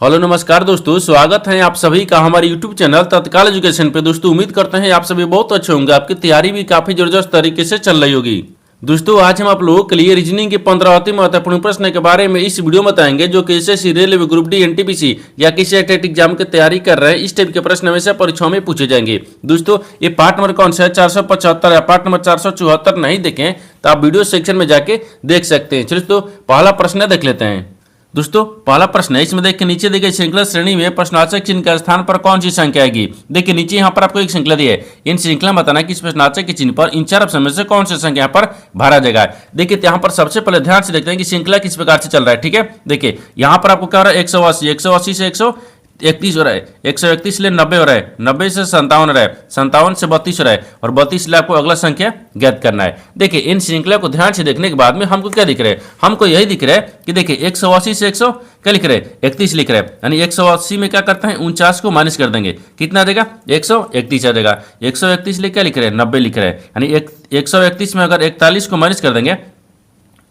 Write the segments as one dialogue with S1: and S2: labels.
S1: Hello नमस्कार दोस्तों, स्वागत है आप सभी का हमारे YouTube चैनल तत्काल एजुकेशन पे। दोस्तों उम्मीद करते हैं आप सभी बहुत अच्छे होंगे, आपकी तैयारी भी काफी जबरदस्त तरीके से चल रही होगी। दोस्तों आज हम आप लोगों के लिए रीजनिंग के 15 अति महत्वपूर्ण प्रश्न के बारे में इस वीडियो में बताएंगे जो कि SSC, railway, group D, NTPC या किसी टेट एग्जाम की तैयारी कर रहे हैं। इस टाइप के प्रश्न हमेशा परीक्षाओं में पूछे जाएंगे। दोस्तों ये पार्ट नंबर कौन सा है, 475 या पार्ट नंबर 474 नहीं देखें तो आप वीडियो सेक्शन में जाके देख सकते हैं। चलिए दोस्तों पहला प्रश्न देख लेते हैं। दोस्तों पहला प्रश्न है, इसमें देखिए नीचे देखिए श्रृंखला श्रेणी में प्रश्नवाचक चिन्ह के स्थान पर कौन सी संख्या आएगी। देखिए नीचे यहाँ पर आपको एक श्रृंखला दी है, इन श्रृंखला में बताना कि इस प्रश्नवाचक के चिन्ह पर इन चार ऑप्शन में से कौन सी संख्या पर भरा जाएगा। देखिए यहाँ पर सबसे पहले ध्यान से देखते हैं कि श्रृंखला किस प्रकार से चल रहा है। ठीक है, देखिए यहाँ पर आपको क्या हो रहा है, 180 से 131 हो रहा है, 131 ले 90 हो रहा है, 90 से 57 हो रहा है, 57 से 32 हो रहा है और 32 ले आपको अगला संख्या ज्ञात करना है। देखिए इन श्रृंखला को ध्यान से देखने के बाद में हमको क्या दिख रहा है, हमको यही दिख रहा है कि देखिए 180 से 100 क्या लिख रहे हैं, 31 लिख रहे हैं, यानी 180 में क्या करते हैं 49 को माइनस कर देंगे, कितना देगा 131 आ जाएगा। 131 ले क्या लिख रहे हैं 90 लिख रहे हैं, यानी 131 में अगर 41 को माइनस कर देंगे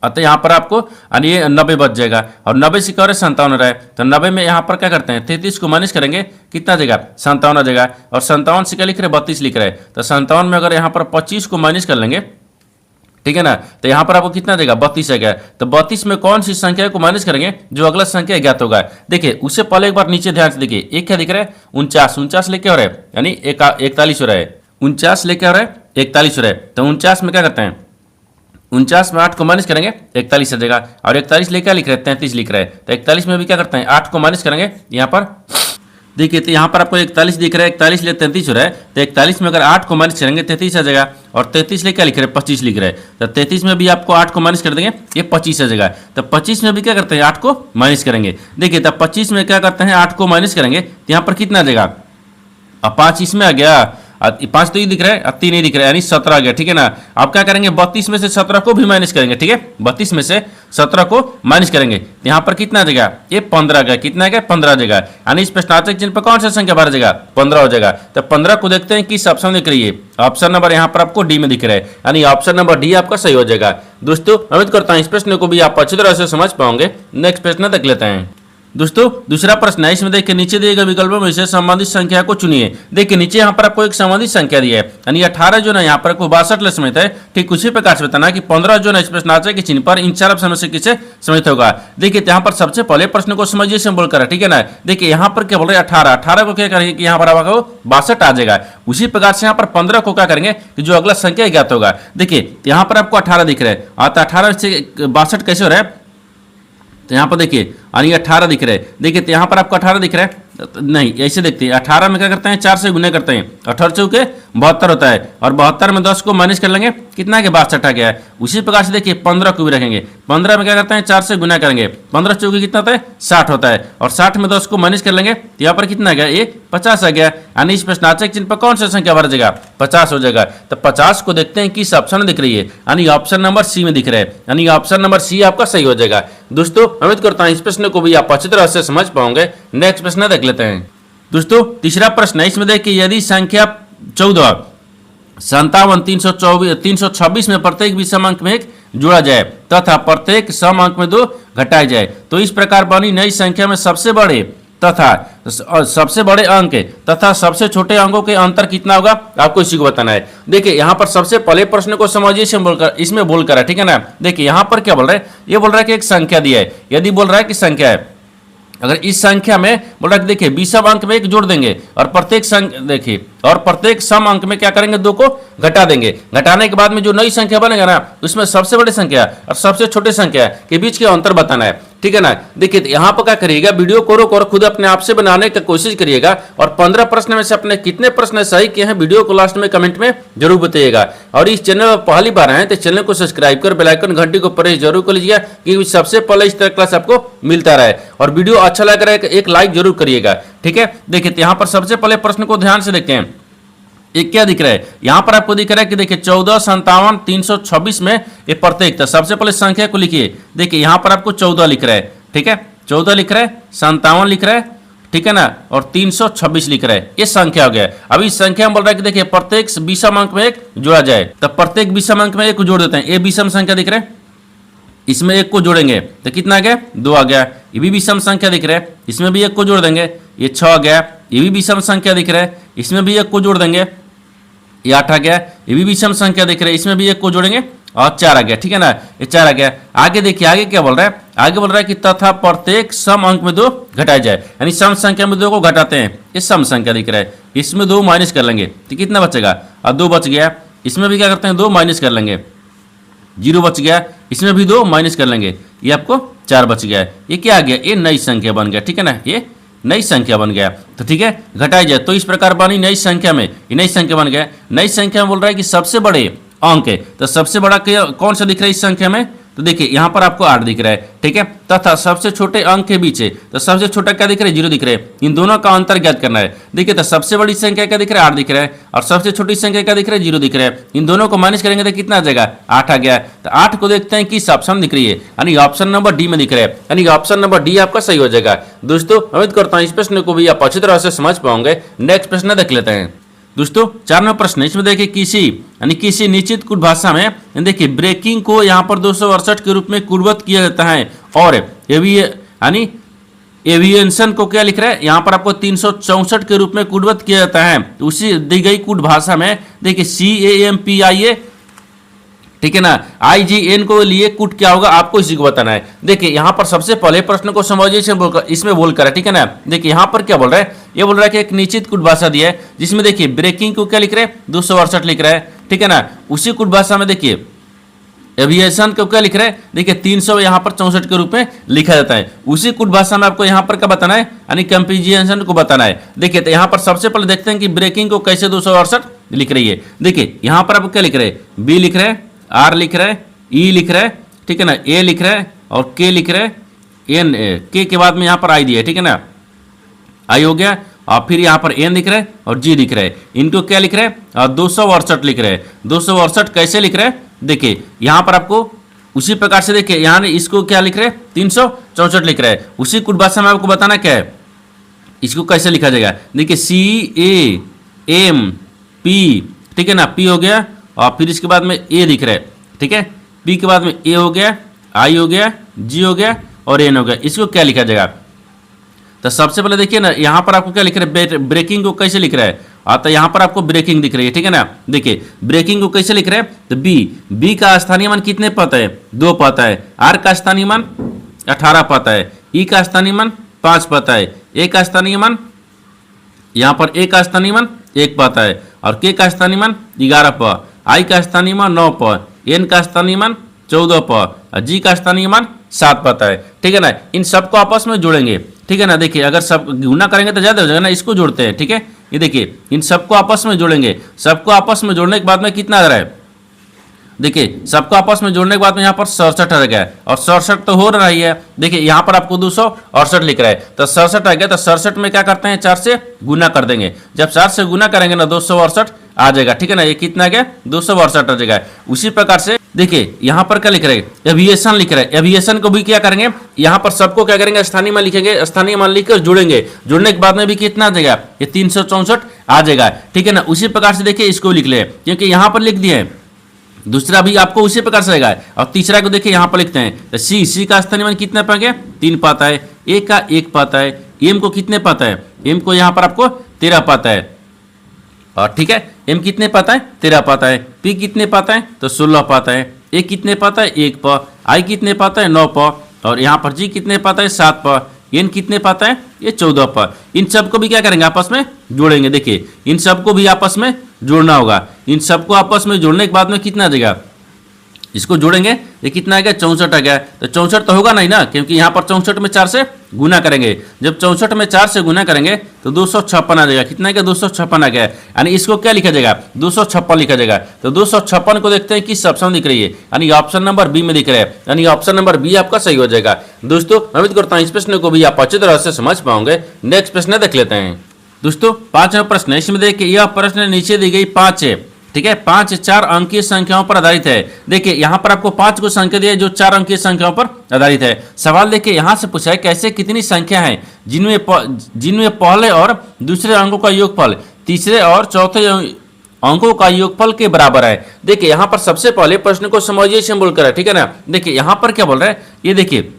S1: अतः यहाँ पर आपको ये 90 बच जाएगा और 90 से क्या 57 रहा है, तो 90 में यहाँ पर क्या करते हैं 33 को माइनस करेंगे, कितना देगा 57 आ जाएगा और 57 से क्या लिख रहे हैं 32 लिख रहे हैं, तो 57 में अगर यहाँ पर 25 को माइनस कर लेंगे, ठीक है ना, तो यहाँ पर आपको कितना देगा 32 आ गया। तो 32 में कौन सी संख्या को माइनस करेंगे जो अगला संख्या ज्ञात होगा। देखिए उससे पहले एक बार नीचे ध्यान से देखिए, एक क्या दिख रहा है 49 लेके हो रहा है, यानी 41 हो रहा है, 49 लेके हो रहा है 41 हो रहा है, तो 49 में क्या करते हैं 49 में 8 को माइनस करेंगे 41 आ जाएगा और 41 ले क्या लिख रहे हैं 33 लिख रहे हैं, तो 41 में भी क्या करते हैं 8 को माइनस करेंगे यहाँ पर। देखिए तो यहाँ पर आपको 41 दिख रहा है, 41 ले 33 हो रहा है, तो 41 में अगर 8 को माइनस करेंगे 33 आ जाएगा और 33 ले क्या लिख रहे हैं 25 लिख रहे हैं, तो 33 में भी आपको 8 को माइनस कर देंगे, ये 25 आ जाएगा। तो 25 में भी क्या करते हैं 8 को माइनस करेंगे। देखिए तब 25 में क्या करते हैं 8 को माइनस करेंगे तो यहाँ पर कितना आ जाएगा, अब 5 इसमें आ गया, 5 तो ये दिख रहा है, 3 नहीं दिख रहा है, यानी 17 आ गया। ठीक है ना, आप क्या करेंगे 32 में से 17 को भी माइनस करेंगे। ठीक है, 32 में से 17 को माइनस करेंगे तो यहाँ पर कितना आ जाएगा, ये 15 आ गया, कितना आ गया 15 आ जाएगा, यानी इस प्रश्नार्थक चिन्ह पर कौन सा संख्या भरा जाएगा 15 हो जाएगा। तो 15 को देखते हैं किस ऑप्शन दिख रही है, ऑप्शन नंबर यहाँ पर आपको डी में दिख रहा है, यानी ऑप्शन नंबर डी आपका सही हो जाएगा। दोस्तों उम्मीद करता हूँ इस प्रश्न को भी आप अच्छी तरह से समझ पाओगे। नेक्स्ट प्रश्न देख लेते हैं। दोस्तों दूसरा प्रश्न है, इसमें देखिए नीचे दिए गए विकल्पों में से संबंधित संख्या को चुनिए। देखिए नीचे यहाँ पर आपको एक संबंधित संख्या दी है, यानी 18 जो ना यहाँ पर आपको 62 समित है। ठीक उसी प्रकार से बताना कि 15 जो ना इस प्रश्नार्थक के चिन्ह पर इन चार ऑप्शन में से किसे समित होगा। देखिए यहाँ पर सबसे पहले प्रश्न को समझिए सिंबल करा, ठीक है ना। देखिए यहाँ पर क्या बोल रहे हैं 18 को क्या करेंगे कि यहाँ पर आपको 62 आ जाएगा। उसी प्रकार से यहाँ पर 15 को क्या करेंगे कि जो अगला संख्या ज्ञात होगा। देखिए यहाँ पर आपको 18 दिख रहा है, तो 18 से 62 कैसे हो रहा है, तो यहाँ पर देखिए यानी 18 दिख रहा है। देखिए तो यहाँ पर आपको 18 दिख रहा है, नहीं ऐसे देखते हैं 18 में क्या करते हैं 4 से गुना करते हैं, 18 चौके 72 होता है और 72 में 10 को माइनस कर लेंगे, कितना के 62 आ गया है। उसी प्रकार से देखिए 15 को भी रखेंगे, 15 में क्या करते हैं 4 से गुना करेंगे, 15 चौके कितना होता है 60 होता है और 60 में 10 को माइनस कर लेंगे तो यहाँ पर कितना आ गया ये 50 आ गया, यानी इस प्रश्नार्थक चिन्ह पर कौन सा संख्या भरा जाएगा 50 हो जाएगा। तो 50 को देखते हैं किस ऑप्शन में दिख रही है, यानी ऑप्शन नंबर सी में दिख रहा है, यानी ऑप्शन नंबर सी आपका सही हो जाएगा। दोस्तों उम्मीद करता हूँ इस प्रश्न को भी आप अच्छी तरह से समझ पाओगे। नेक्स्ट प्रश्न देख लेते हैं। दोस्तों तीसरा प्रश्न है, इसमें देखिए यदि संख्या 14 57 326 में प्रत्येक विषम अंक में 1 जोड़ा जाए तथा प्रत्येक सम अंक में 2 घटाया जाए तो इस प्रकार बनी नई संख्या में सबसे बड़े अंक तथा सबसे छोटे अंकों के अंतर कितना होगा, आपको इसी को बताना है। देखिए यहाँ पर सबसे पहले प्रश्न को समझिए इसमें बोल कर है, ठीक है ना। देखिए यहाँ पर क्या बोल रहा है, ये बोल रहा है कि एक संख्या दिया है, यदि बोल रहा है कि संख्या है, अगर इस संख्या में बोल रहा है देखिए विषम अंक में 1 जोड़ देंगे और प्रत्येक सम अंक में क्या करेंगे 2 को घटा देंगे। घटाने के बाद में जो नई संख्या बनेगा ना उसमें सबसे बड़ी संख्या और सबसे छोटी संख्या के बीच के अंतर बताना है, ठीक है ना। देखिए यहाँ पर क्या करिएगा, वीडियो को रोक और खुद अपने आप से बनाने की कोशिश करिएगा और 15 प्रश्न में से अपने कितने प्रश्न सही किए हैं वीडियो को लास्ट में कमेंट में जरूर बताइएगा। और इस चैनल पर पहली बार आए तो चैनल को सब्सक्राइब कर बेल आइकन घंटी को प्रेस जरूर कर लीजिएगा क्योंकि सबसे पहले इस तरह क्लास आपको मिलता रहे। और वीडियो अच्छा लग रहा है एक लाइक जरूर करिएगा, ठीक है। देखिए यहाँ पर सबसे पहले प्रश्न को ध्यान से देखते हैं, एक क्या दिख रहा है, यहाँ पर आपको दिख रहा है कि देखिए 14 57 326 में ये प्रत्येक, तो सबसे पहले संख्या को लिखिए। देखिए यहाँ पर आपको 14 लिख रहा है, ठीक है 14 लिख रहा है, 57 लिख रहा है, ठीक है ना, और 326 लिख रहा है, ये संख्या हो गया। अभी इस संख्या में बोल रहा है कि देखिए प्रत्येक विषम अंक में 1 जोड़ा जाए, तो प्रत्येक विषम अंक में 1 जोड़ देते हैं, ये विषम संख्या दिख रहा है, इसमें एक को जोड़ेंगे तो कितना आ गया 2 आ गया। ये भी विषम संख्या दिख रहा है, इसमें भी एक को जोड़ देंगे, ये 6 आ गया। ये भी विषम संख्या दिख रहा है, इसमें भी एक को जोड़ देंगे, ये 8 आ गया। ये भी विषम संख्या दिख रहा है, इसमें भी एक को जोड़ेंगे और 4 आ गया। ठीक है ना, ये 4 आ गया। आगे देखिए आगे क्या बोल रहा है, आगे बोल रहा है कि तथा प्रत्येक सम अंक में 2 घटाया जाए, यानी सम संख्या में 2 को घटाते हैं। ये सम संख्या दिख रहा है, इसमें 2 माइनस कर लेंगे तो कितना बचेगा, और 2 बच गया। इसमें भी क्या करते हैं 2 माइनस कर लेंगे, 0 बच गया। इसमें भी 2 माइनस कर लेंगे, ये आपको 4 बच गया। ये क्या आ गया, ये नई संख्या बन गया। ठीक है ना, ये नई संख्या बन गया। तो ठीक है, घटाई जाए तो इस प्रकार बनी नई संख्या में, ये नई संख्या बन गया। नई संख्या में बोल रहा है कि सबसे बड़े अंक है, तो सबसे बड़ा कौन सा दिख रहा है इस संख्या में, तो देखिए यहाँ पर आपको 8 दिख रहा है। ठीक है, तथा सबसे छोटे अंक के बीच है, तो सबसे छोटा क्या दिख रहा है 0 दिख रहा है। इन दोनों का अंतर ज्ञात करना है। देखिए तो सबसे बड़ी संख्या क्या दिख रहा है 8 दिख रहा है, और सबसे छोटी संख्या क्या दिख रहा है 0 दिख रहा है। इन दोनों को माइनस करेंगे तो कितना आ जाएगा 8 आ गया। तो 8 को देखते हैं किस ऑप्शन दिख रही है, यानी ऑप्शन नंबर डी में दिख रहा है, यानी ऑप्शन नंबर डी आपका सही हो जाएगा। दोस्तों उम्मीद करता हूँ इस प्रश्न को भी आप अच्छी तरह से समझ पाओगे। नेक्स्ट प्रश्न देख लेते हैं। दोस्तों 4 नंबर प्रश्न, इसमें देखिए किसी निश्चित कुट भाषा में देखिए ब्रेकिंग को यहाँ पर 268 के रूप में कुर्वत किया जाता है, और यानी एविएशन को क्या लिख रहा है यहाँ पर आपको 364 के रूप में कुर्वत किया जाता है। उसी दी गई कुट भाषा में देखिए CAMPIA, ठीक है ना, IGN को लिए कुट क्या होगा आपको इसी को बताना है। देखिए यहाँ पर सबसे पहले प्रश्न को समझिए इसमें बोलकर है। ठीक है ना, देखिए यहाँ पर क्या बोल रहा है, ये बोल रहा है कि एक निश्चित कुट भाषा दिया है जिसमें देखिए ब्रेकिंग को क्या लिख रहे हैं 268 लिख रहा है। ठीक है ना, उसी कुट भाषा में देखिए एविएशन को क्या लिख रहा है, देखिए 300 यहाँ पर 64 के रूप में लिखा जाता है। उसी कुट भाषा में आपको यहाँ पर क्या बताना है, यानी कंपेरिजन को बताना है। देखिए तो यहाँ पर सबसे पहले देखते हैं कि ब्रेकिंग को कैसे 268 लिख रही है। देखिए यहाँ पर आपको क्या लिख रहे हैं, बी लिख रहे हैं, आर लिख रहा है, ई लिख रहा है, ठीक है ना, ए लिख रहा है और के लिख रहा है, एन के के बाद में यहाँ पर आई दिया है। ठीक है ना, आई हो गया, और फिर यहाँ पर एन लिख रहा है और जी लिख रहा है। इनको क्या लिख रहा है, और 268 लिख रहे हैं। 268 कैसे लिख रहे हैं, देखिए यहाँ पर आपको उसी प्रकार से देखिए यहाँ इसको क्या लिख रहे हैं 364 लिख रहा है। उसी कुट भाषा में आपको बताना क्या है, इसको कैसे लिखा जाएगा। देखिए CAMP, ठीक है ना, पी हो गया, और फिर इसके बाद में ए दिख रहा है। ठीक है, पी के बाद में ए हो गया, आई हो गया, जी हो गया और एन हो गया। इसको क्या लिखा जाएगा, तो सबसे पहले देखिए ना यहाँ पर आपको क्या लिख रहा है, ब्रेकिंग को कैसे लिख रहा है, तो यहाँ पर आपको ब्रेकिंग दिख रही है। ठीक है ना, देखिए ब्रेकिंग को कैसे लिख रहे हैं, तो बी का स्थानीय मान कितने पाता है 2 पाता है, आर का स्थानीय मान 18 पाता है, ई का स्थानीय मान 5 पाता है, ए का स्थानीय मान यहाँ पर ए का स्थानीय मान 1 पाता है, और के का स्थानीय मान 11 पा, आई का स्थानीय मान 9 पा, एन का स्थानीय मान 14 पा, और जी का स्थानीय मान 7 पाता है। ठीक है ना, इन सबको आपस में जोड़ेंगे। ठीक है ना, देखिए अगर सब गुना करेंगे तो ज्यादा हो जाएगा ना, इसको जोड़ते हैं। ठीक है, ये देखिए इन सबको आपस में जोड़ेंगे, सबको आपस में जोड़ने के बाद में कितना आ रहा है, देखिए सबको आपस में जोड़ने के बाद में यहाँ पर 67 आ गया, और 67 तो हो रहा ही है। देखिए यहाँ पर आपको 268 लिख रहा है, तो 67 आ गया, तो 67 में क्या करते हैं 4 से गुना कर देंगे। जब 4 से गुना करेंगे ना 268 आ जाएगा। ठीक है ना, ये कितना गया 268 आ जाएगा। उसी प्रकार से देखिए यहाँ पर क्या लिख रहे हैं, एविएशन लिख रहे हैं। एविएशन को भी क्या करेंगे, यहाँ पर सबको क्या करेंगे स्थानीय मान लिखेंगे, स्थानीय मान लिखकर जोड़ेंगे, जोड़ने के बाद में भी कितना आ जाएगा, ये 364 आ जाएगा। ठीक है ना, उसी प्रकार से देखिए इसको लिख ले, क्योंकि यहाँ पर लिख दिए हैं। दूसरा भी आपको उसी प्रकार से आएगा, और तीसरा को देखिए यहाँ पर लिखते हैं, तो सी का स्थानीय मान कितना पाएंगे 3 पाता है, ए का 1 पाता है, एम को कितने पाता है, एम को यहाँ पर आपको 13 पाता है, और ठीक है एम कितने पाता है 13 पाता है, पी कितने पाता है तो 16 पाता है, ए कितने पाता है 1 पा, आई कितने पाता है 9 पा, और यहाँ पर जी कितने पाता है 7 पा, एन कितने पाता है ये 14 पा। इन सबको भी क्या करेंगे आपस में जोड़ेंगे। देखिए इन सबको भी आपस में जोड़ना होगा। इन सबको आपस में जोड़ने के बाद में कितना आ जाएगा, इसको जोड़ेंगे, ये कितना आ गया 64 आ गया। तो 64 तो होगा नहीं ना, क्योंकि यहाँ पर 64 में 4 से गुना करेंगे। जब 64 में 4 से गुना करेंगे तो 256 आ जाएगा। कितना आ गया 256 आ गया, यानी इसको क्या लिखा जाएगा 256 लिखा जाएगा। तो 256 को देखते हैं किस ऑप्शन दिख रही है, यानी ऑप्शन नंबर बी में दिख रहा है, यानी ऑप्शन नंबर बी आपका सही हो जाएगा। दोस्तों उम्मीद करता हूँ इस प्रश्न को भी आप अच्छी तरह से समझ पाओगे। नेक्स्ट प्रश्न देख लेते हैं। दोस्तों 5वां प्रश्न, इसमें देखिए यह प्रश्न नीचे दी गई 5 है, ठीक है, 5 4 अंकीय संख्याओं पर आधारित है। देखिए यहाँ पर आपको 5 को संख्या दी है जो 4 अंकीय संख्याओं पर आधारित है। सवाल देखिए यहाँ से पूछा है कैसे कितनी संख्या है जिनमें पहले और दूसरे अंकों का योगफल तीसरे और चौथे अंकों का योगफल के बराबर है। देखिए यहाँ पर सबसे पहले प्रश्न को समझिए सिंबल करें, ठीक है ना। देखिए यहाँ पर क्या बोल रहा है, ये देखिए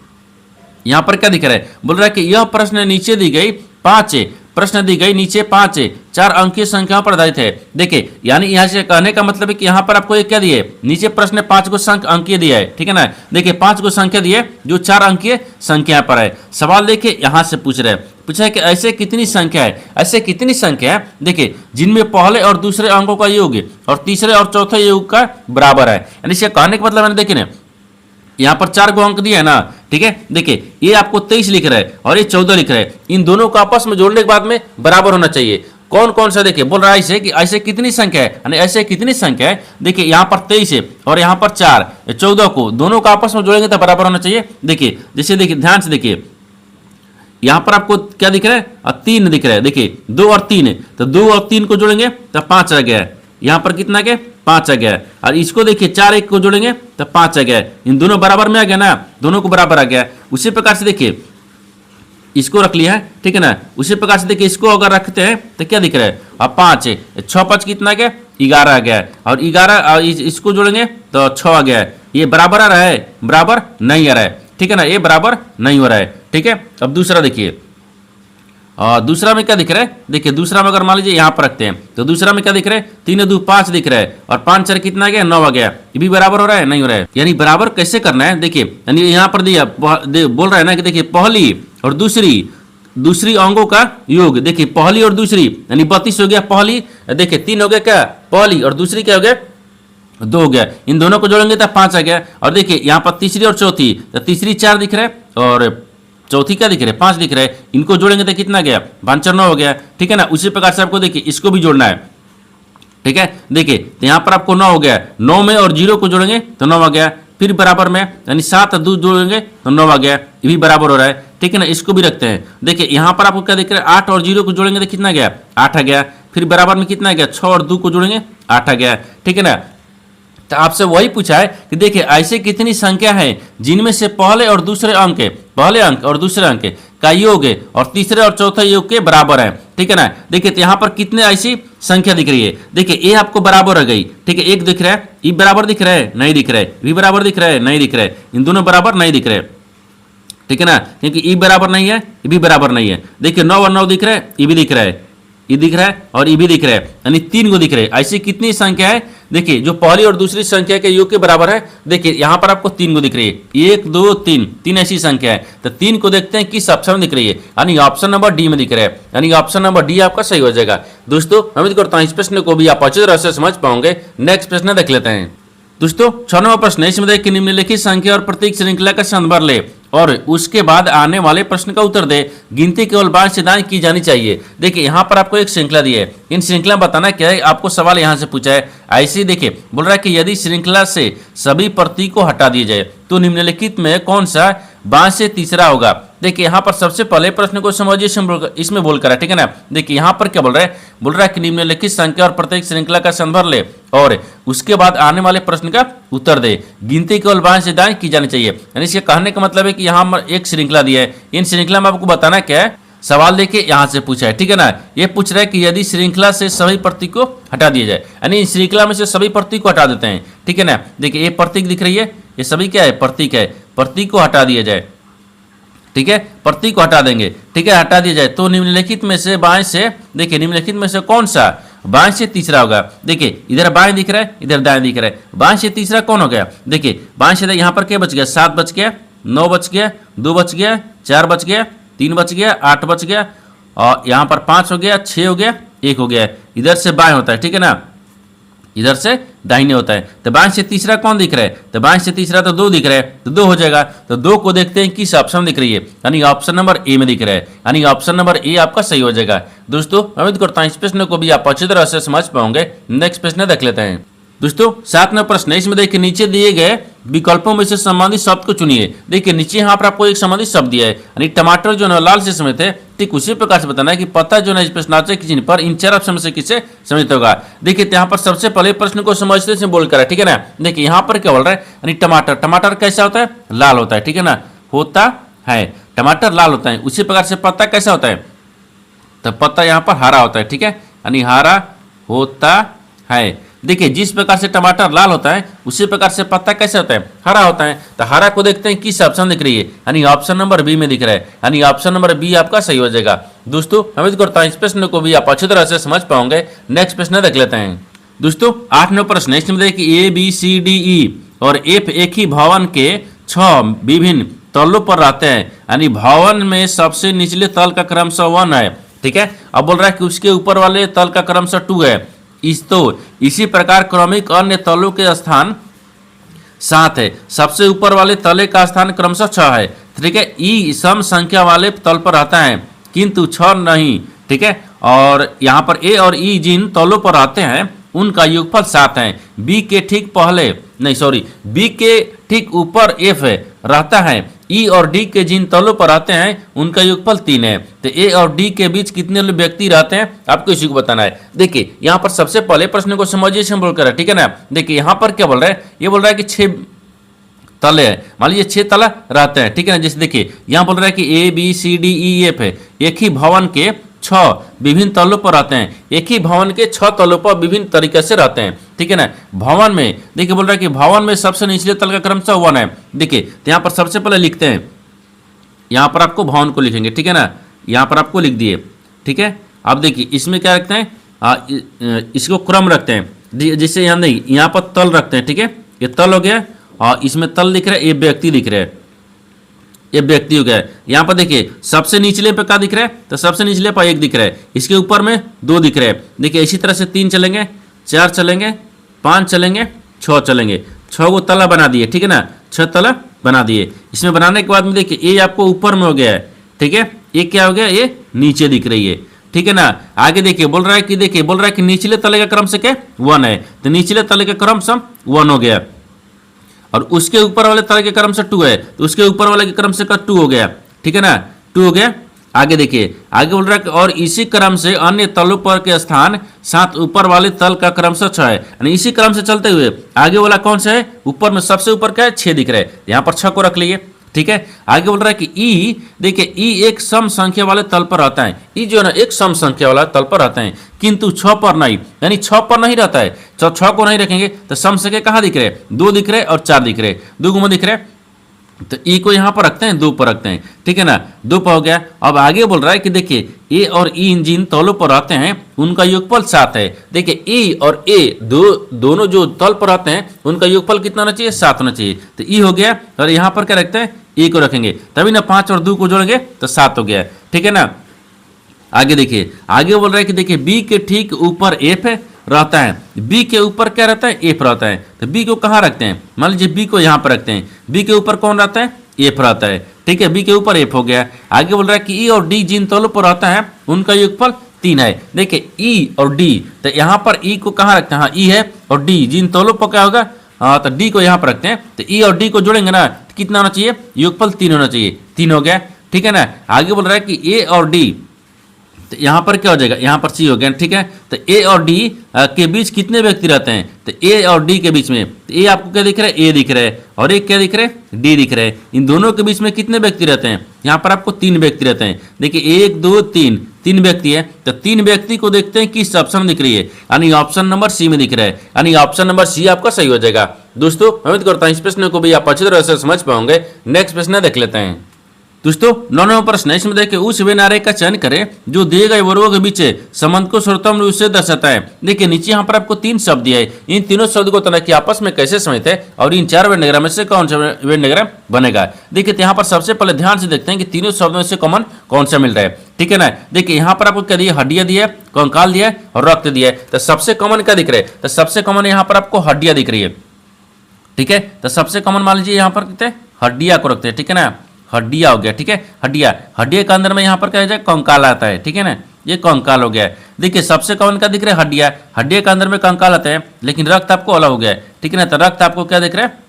S1: यहाँ पर क्या दिख रहा है, बोल रहा है कि यह प्रश्न नीचे दी गई 5 प्रश्न दी गई नीचे 5 4 अंकीय संख्याओं पर आधारित है। देखिए यानी यहाँ से कहने का मतलब है कि यहाँ पर आपको ये क्या दिए, नीचे प्रश्न 5 को अंकीय दिया है, ठीक है ना। देखिए 5 को संख्या दिए जो 4 अंकीय संख्या पर है। सवाल देखिए यहाँ से पूछा है कि ऐसे कितनी संख्या है, ऐसे कितनी संख्या है देखिए जिनमें पहले और दूसरे अंकों का योग और तीसरे और चौथे योग का बराबर है। यानी इससे कहने का मतलब मैंने देखिए ना यहाँ पर 4 को अंक दिया है ना, ठीक है। देखिए ये आपको 23 लिख रहा है और ये 14 लिख रहा है, इन दोनों को आपस में जोड़ने के बाद में बराबर होना चाहिए। कौन कौन सा देखिए बोल रहा है ऐसे कि ऐसे कितनी संख्या है, यानी ऐसे कितनी संख्या है। देखिए यहाँ पर 23 है और यहाँ पर 4 14 को दोनों को आपस में जोड़ेंगे तो बराबर होना चाहिए। देखिए जैसे देखिए ध्यान से देखिए यहाँ पर आपको क्या दिख रहा है, 3 दिख रहा है। देखिए 2 और 3 तो 2 और 3 को जोड़ेंगे तो 5 आ गया है। यहाँ पर कितना गया, 5 आ गया। और इसको देखिए 4 1 को जोड़ेंगे तो 5 आ गया। इन दोनों बराबर में आ गया ना, दोनों को बराबर आ गया। उसी प्रकार से देखिए इसको रख लिया है, ठीक है ना। उसी प्रकार से देखिए इसको अगर रखते हैं तो क्या दिख रहा है, अब 5 6 5 कितना गया, 11 आ गया। और 11 इसको जोड़ेंगे तो 6 आ गया। ये बराबर आ रहा है, बराबर नहीं आ रहा है, ठीक है ना, ये बराबर नहीं हो रहा है, ठीक है। अब दूसरा देखिए और दूसरा में क्या दिख रहा है, देखिए दूसरा में अगर मान लीजिए यहाँ पर रखते हैं तो दूसरा में क्या दिख रहा है, 3 2 5 दिख रहा है और 5 4 कितना गया, 9 आ गया। ये भी बराबर हो रहा है, नहीं हो रहा है। यानी बराबर कैसे करना है, देखिए यानी यहाँ पर दिया बोल रहा है ना कि देखिए पहली और दूसरी अंगों का योग। देखिए पहली और दूसरी यानी 32 हो गया पहली, देखिए 3 हो गया क्या पहली और दूसरी क्या हो गया 2 हो गया। इन दोनों को जोड़ेंगे तो 5 आ गया। और देखिए यहाँ पर तीसरी और चौथी, तो तीसरी 4 दिख रहा है और चौथी क्या दिख रहा है, 5 दिख रहा है। इनको जोड़ेंगे तो कितना गया, 5 4 9 हो गया, ठीक है ना। उसी प्रकार से आपको देखिए इसको भी जोड़ना है, ठीक है। देखिए तो यहाँ पर आपको 9 हो गया, 9 में और 0 को जोड़ेंगे तो 9 आ गया। फिर बराबर में यानी 7 2 जोड़ेंगे तो 9 आ गया, ये भी बराबर हो रहा है, ठीक है ना। इसको भी रखते हैं। देखिए यहाँ पर आपको क्या दिख रहा है, 8 और 0 को जोड़ेंगे तो कितना गया, 8 आ गया। फिर बराबर में कितना गया, 6 और 2 को जोड़ेंगे 8 आ गया, ठीक है ना। तो आपसे वही पूछा है कि देखिए ऐसे कितनी संख्या है जिनमें से पहले और दूसरे अंक पहले अंक और दूसरे अंक का योग और तीसरे और चौथे योग के बराबर है, ठीक है ना। देखिए तो यहाँ पर कितने ऐसी संख्या दिख रही है, देखिए ये आपको बराबर हो गई, ठीक है। एक दिख रहा है, ये बराबर दिख रहा है, नहीं दिख रहा है, ये बराबर दिख रहा है, नहीं दिख रहा है, इन दोनों बराबर नहीं दिख रहे, ठीक है ना। क्योंकि ये बराबर नहीं है, ये भी बराबर नहीं है। देखिए 9 और 9 दिख रहा है, ये भी दिख रहा है, ये दिख रहा है और ये भी दिख रहा है, यानी 3 को दिख रहे हैं। ऐसी कितनी संख्या है, देखिए जो पहली और दूसरी संख्या के योग के बराबर है। देखिए यहाँ पर आपको 3 को दिख रही है, 1 2 3 ऐसी संख्या है। तो 3 को देखते हैं किस ऑप्शन में दिख रही है, यानी ऑप्शन नंबर डी में दिख रहा है, यानी ऑप्शन नंबर डी आपका सही हो जाएगा। दोस्तों उम्मीद करता हूँ इस प्रश्न को भी आप अच्छी तरह से समझ पाओगे। नेक्स्ट प्रश्न देख लेते हैं। दोस्तों 6 नंबर प्रश्न, इसमें देखिए निम्नलिखित संख्या और प्रतीक श्रृंखला का संदर्भ ले और उसके बाद आने वाले प्रश्न का उत्तर दे। गिनती केवल बाएं से दाएं की जानी चाहिए। देखिए यहाँ पर आपको एक श्रृंखला दी है, इन श्रृंखला बताना क्या है, आपको सवाल यहाँ से पूछा है। ऐसे देखिए बोल रहा है कि यदि श्रृंखला से सभी प्रतीक को हटा दिए जाए तो निम्नलिखित में कौन सा बाएं से तीसरा होगा। देखिए यहाँ पर सबसे पहले प्रश्न को समझिए, इसमें बोलकर है, ठीक है ना। देखिए यहाँ पर क्या बोल रहा है कि निम्नलिखित संख्या और प्रत्येक श्रृंखला का संदर्भ ले और उसके बाद आने वाले प्रश्न का उत्तर दे। गिनती केवल बाएं से दाएं की जानी चाहिए। यानी इसके कहने का मतलब है कि यहाँ एक श्रृंखला दी है, इन श्रृंखला में आपको बताना क्या है, सवाल देखिए यहाँ से पूछा है, ठीक है ना। ये पूछ रहा है कि यदि श्रृंखला से सभी प्रतीक को हटा दिया जाए, यानी इस श्रृंखला में से सभी प्रतीक को हटा देते हैं, ठीक है ना। देखिए ये प्रतीक दिख रही है, ये सभी क्या है, प्रतीक है, प्रतीक को हटा दिया जाए, ठीक है, प्रतीक को हटा देंगे, ठीक है, हटा दिया जाए तो निम्नलिखित में से बाएं से, देखिए निम्नलिखित में से कौन सा बाएं से तीसरा होगा। देखिए इधर बाएं दिख रहा है, इधर दाएं दिख रहा है, बाएं से तीसरा कौन हो गया। देखिए बाएं से यहाँ पर क्या बच गया, 7 बच गया, 9 बच गया, 2 बच गया, 4 बच गया, 3 बच गया, 8 बच गया और यहाँ पर 5 हो गया, 6 हो गया, 1 हो गया। इधर से बाएं होता है, ठीक है ना, इधर से दाहिने होता है। तो बाएं से तीसरा कौन दिख रहा है, तो बाएं से तीसरा तो 2 दिख रहा है, तो 2 हो जाएगा। तो 2 को देखते हैं किस ऑप्शन में दिख रही है, यानी ऑप्शन नंबर ए में दिख रहा है, यानी ऑप्शन नंबर ए आपका सही हो जाएगा। दोस्तों उम्मीद करता हूं इस प्रश्न को भी आप अच्छी तरह से समझ पाओगे। नेक्स्ट प्रश्न देख लेते हैं। दोस्तों 7 नंबर प्रश्न, इसमें देखिए नीचे दिए गए विकल्पों में से संबंधित शब्द को चुनिए। देखिए नीचे यहाँ पर आपको एक संबंधित शब्द दिया है, यानी टमाटर जो है लाल से समित है, ठीक उसी प्रकार से बताना है कि पता जो है इस प्रश्नावली के चिन्ह पर इन 4 ऑप्शन में से किससे समित होगा। देखिए यहाँ पर सबसे पहले प्रश्न को समझते से बोलकर है, ठीक है ना। देखिए यहाँ पर क्या बोल रहा है, यानी टमाटर, टमाटर कैसा होता है, लाल होता है, ठीक है ना, होता है, टमाटर लाल होता है। उसी प्रकार से पत्ता कैसा होता है, तो पत्ता यहाँ पर हरा होता है, ठीक है, यानी हरा होता है। देखिए जिस प्रकार से टमाटर लाल होता है उसी प्रकार से पत्ता कैसे होता है, हरा होता है। तो हरा को देखते हैं किस ऑप्शन दिख रही है, यानी ऑप्शन नंबर बी में दिख रहा है, यानी ऑप्शन नंबर बी आपका सही हो जाएगा। दोस्तों उम्मीद करता हूं इस प्रश्न को भी आप अच्छी तरह से समझ पाओगे। नेक्स्ट प्रश्न देख लेते हैं। दोस्तों 8 नंबर प्रश्न, इसमें देखिए ABCDE और F एक ही भवन के 6 विभिन्न तलों पर रहते हैं, यानी भवन में सबसे निचले तल का क्रमशः 1 है। ठीक है, अब बोल रहा है कि उसके ऊपर वाले तल का क्रमशः 2 है। इसी प्रकार क्रमिक अन्य तलों के स्थान 7 है, सबसे ऊपर वाले तले का स्थान क्रमशः 6 है। ठीक है, ई सम संख्या वाले तल पर रहता है किंतु 6 नहीं। ठीक है, और यहाँ पर ए और ई जिन तलों पर रहते हैं उनका योगफल 7 है। बी के ठीक पहले नहीं सॉरी बी के ठीक ऊपर एफ है रहता है। ई और डी के जिन तलों पर रहते हैं उनका योगफल 3 है। तो ए और डी के बीच कितने व्यक्ति रहते हैं आपको इसी को बताना है। देखिए यहाँ पर सबसे पहले प्रश्न को समझिए सिंपल कर, ठीक है ना। देखिए यहाँ पर क्या बोल रहा है, ये बोल रहा है कि 6 तले हैं, मान लीजिए 6 तला रहते हैं। ठीक है ना, जैसे देखिए यहाँ बोल रहा है कि ABCDEF है, एक ही भवन के 6 विभिन्न तलों पर रहते हैं। एक ही भवन के 6 तलों पर विभिन्न तरीके से रहते हैं। ठीक है ना, भवन में देखिए बोल रहा है कि भवन में सबसे निचले तल का क्रमशः 1 है। देखिए तो यहाँ पर सबसे पहले लिखते हैं, यहाँ पर आपको भवन को लिखेंगे। ठीक है ना, यहाँ पर आपको लिख दिए। ठीक है, अब देखिए इसमें क्या रखते हैं, इसको क्रम रखते हैं, जिससे यहाँ नहीं यहाँ पर तल रखते हैं। ठीक है, ये तल हो गया और इसमें तल दिख रहा है, ये व्यक्ति दिख रहा है, ये व्यक्ति हो गया। यहाँ पर देखिए सबसे निचले पे क्या दिख रहा है, तो सबसे निचले पर 1 दिख रहा है, इसके ऊपर में 2 दिख रहे हैं। देखिए इसी तरह से 3 चलेंगे, 4 चलेंगे, 5 चलेंगे, 6 चलेंगे, 6 को तला बना दिए। ठीक है ना, 6 तला बना दिए। इसमें बनाने के बाद में देखिए ये आपको ऊपर में हो गया है। ठीक है, ये क्या हो गया, ये नीचे दिख रही है। ठीक है ना, आगे देखिए बोल रहा है कि देखिए बोल रहा है कि निचले तले का क्रम से क्या 1 है, तो निचले तले का क्रम सम 1 हो गया और उसके ऊपर वाले तल के क्रम से 2 है, तो उसके ऊपर वाले के क्रम से का 2 हो गया। ठीक है ना, 2 हो गया। आगे देखिए आगे बोल रहा है कि और इसी क्रम से अन्य तलों पर के स्थान 7 ऊपर वाले तल का क्रमशः 6 है, यानी इसी क्रम से चलते हुए आगे वाला कौन सा है, ऊपर में सबसे ऊपर क्या है 6 दिख रहा है, यहाँ पर 6 को रख लिए। ठीक है, आगे बोल रहा है कि ई देखिए ई एक सम संख्या वाले तल पर रहता है। ई जो है ना एक सम संख्या वाला तल पर रहता है किंतु 6 पर नहीं, यानी 6 पर नहीं रहता है। 6 को नहीं रखेंगे तो सम संख्या कहाँ दिख रहे हैं, 2 दिख रहे और 4 दिख रहे, 2 गुना दिख रहे, तो ई को यहाँ पर रखते हैं, 2 पर रखते हैं। ठीक है ना, 2 पर हो गया। अब आगे बोल रहा है कि देखिए ए और ई जिन तलों पर रहते हैं उनका योगफल 7 है। देखिए ई और ए दोनों जो तल पर रहते हैं उनका योगफल कितना होना चाहिए, 7 होना चाहिए। तो ई हो गया और यहाँ पर क्या रखते हैं, ए को रखेंगे, तभी ना 5 और 2 को जोड़ेंगे तो 7 हो गया। ठीक है ना, आगे देखिए आगे बोल रहा है कि देखिए बी के ठीक ऊपर एफ रहता है, बी के ऊपर क्या रहता है, एफ रहता है। तो बी को कहाँ रखते हैं, मान लीजिए बी को यहाँ पर रखते हैं, बी के ऊपर कौन रहता है, एफ रहता है। ठीक है, बी के ऊपर एफ हो गया। आगे बोल रहा है कि ई और डी जिन तलों पर रहता है उनका योगफल 3 है। देखिए ई और डी, तो यहाँ पर ई को कहाँ रखते हैं, हाँ ई है, और डी जिन तलों पर क्या होगा, हाँ तो डी को यहाँ पर रखते हैं। तो ई और डी को जोड़ेंगे ना तो कितना होना चाहिए, योगफल 3 होना चाहिए, 3 हो गया। ठीक है ना, आगे बोल रहा है कि ए और डी, तो यहाँ पर क्या हो जाएगा, यहाँ पर सी हो गया। ठीक है, तो ए और डी के बीच कितने व्यक्ति रहते हैं, तो ए और डी के बीच में तो ए आपको क्या दिख रहा है, ए दिख रहा है, और एक क्या दिख रहा है, डी दिख रहा है। इन दोनों के बीच में कितने व्यक्ति रहते हैं, यहाँ पर आपको 3 व्यक्ति रहते हैं। देखिए 1 2 3 3 व्यक्ति है, तो 3 व्यक्ति को देखते हैं किस ऑप्शन दिख रही है, यानी ऑप्शन नंबर सी में दिख रहा है, यानी ऑप्शन नंबर सी आपका सही हो जाएगा। दोस्तों उम्मीद करता हूँ इस प्रश्न को भी आप अच्छी तरह से समझ पाओगे। नेक्स्ट प्रश्न देख लेते हैं। दोस्तों 9 नंबर प्रश्न है, इसमें देखिए उस वे नारे का चयन करें जो दिए गए वर्गों के बीच संबंध को सर्वोत्तम रूप से दर्शाता है। देखिए नीचे यहाँ पर आपको 3 शब्द दिए है, इन तीनों शब्द को तरह की आपस में कैसे समझते हैं और इन 4 वेन डायग्राम में से कौन सा वेन डायग्राम बनेगा। देखिए तो यहाँ पर सबसे पहले ध्यान से देखते हैं कि तीनों शब्दों में से कॉमन कौन सा मिल रहा है। ठीक है ना, देखिए यहाँ पर आपको क्या दिया, हड्डियां दिया, कंकाल दिया और रक्त दिया है। तो सबसे कॉमन क्या दिख रहा है, तो सबसे कॉमन यहाँ पर आपको हड्डियां दिख रही है। ठीक है, तो सबसे कॉमन मान लीजिए यहाँ पर कितने हड्डियां को रखते हैं। ठीक है ना, हड्डिया हो गया। ठीक है, हड्डिया हड्डिया के अंदर में यहाँ पर क्या है, कंकाल आता है। ठीक है ना, ये कंकाल हो गया। देखिए सबसे कॉमन क्या दिख रहा है, हड्डिया, हड्डिया के अंदर में कंकाल आता है, लेकिन रक्त आपको अलग हो गया है। ठीक है ना, तो रक्त आपको क्या दिख रहा है,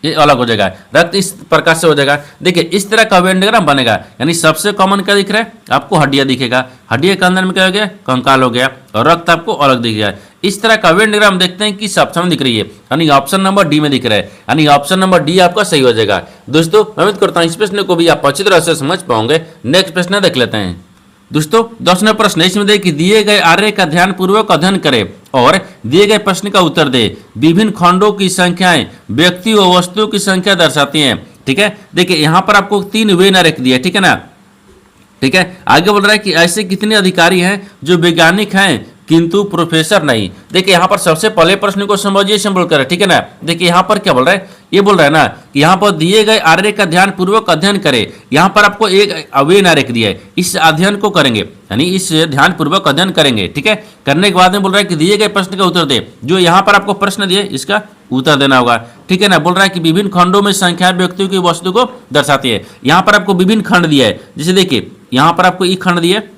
S1: ये अलग हो जाएगा, रक्त इस प्रकार से हो जाएगा। देखिए इस तरह का वेन डायग्राम बनेगा, यानी सबसे कॉमन क्या दिख रहा है, आपको हड्डिया दिखेगा, हड्डिया के अंदर में क्या हो गया, कंकाल हो गया, और रक्त आपको अलग दिख गया। इस तरह का वेन डायग्राम देखते हैं किस ऑप्शन में दिख रही है, यानी ऑप्शन नंबर डी में दिख रहा है, यानी ऑप्शन नंबर डी आपका सही हो जाएगा। दोस्तों उम्मीद करता हूँ इस प्रश्न को भी आप अच्छी तरह से समझ पाओगे। नेक्स्ट प्रश्न देख लेते हैं। दोस्तों 10 नंबर प्रश्न, इसमें देखिए दिए गए आर्य का ध्यान पूर्वक अध्ययन करें और दिए गए प्रश्न का उत्तर दे। विभिन्न खंडों की संख्याएं व्यक्ति व वस्तुओं की संख्या दर्शाती हैं। ठीक है, देखिए यहां पर आपको 3 वे ना रख दिया, ठीक है ना। ठीक है, आगे बोल रहा है कि ऐसे कितने अधिकारी हैं जो वैज्ञानिक हैं किंतु प्रोफेसर नहीं। देखिए यहाँ पर सबसे पहले प्रश्न को समझिए सिंपल कर, ठीक है ना। देखिए यहाँ पर क्या बोल रहा है, ये बोल रहा है ना कि यहाँ पर दिए गए आर्य का ध्यान पूर्वक अध्ययन करें। यहाँ पर आपको एक अवे ना रख दिया है, इस अध्ययन को करेंगे यानी इस ध्यान पूर्वक अध्ययन करेंगे। ठीक है, करने के बाद में बोल रहा है कि दिए गए प्रश्न का उत्तर दे। जो यहाँ पर आपको प्रश्न दिए इसका उत्तर देना होगा। ठीक है ना, बोल रहा है कि विभिन्न खंडों में संख्या व्यक्तियों की वस्तु को दर्शाती है। यहाँ पर आपको विभिन्न खंड दिया है, जैसे देखिए यहाँ पर आपको ई खंड दिया है,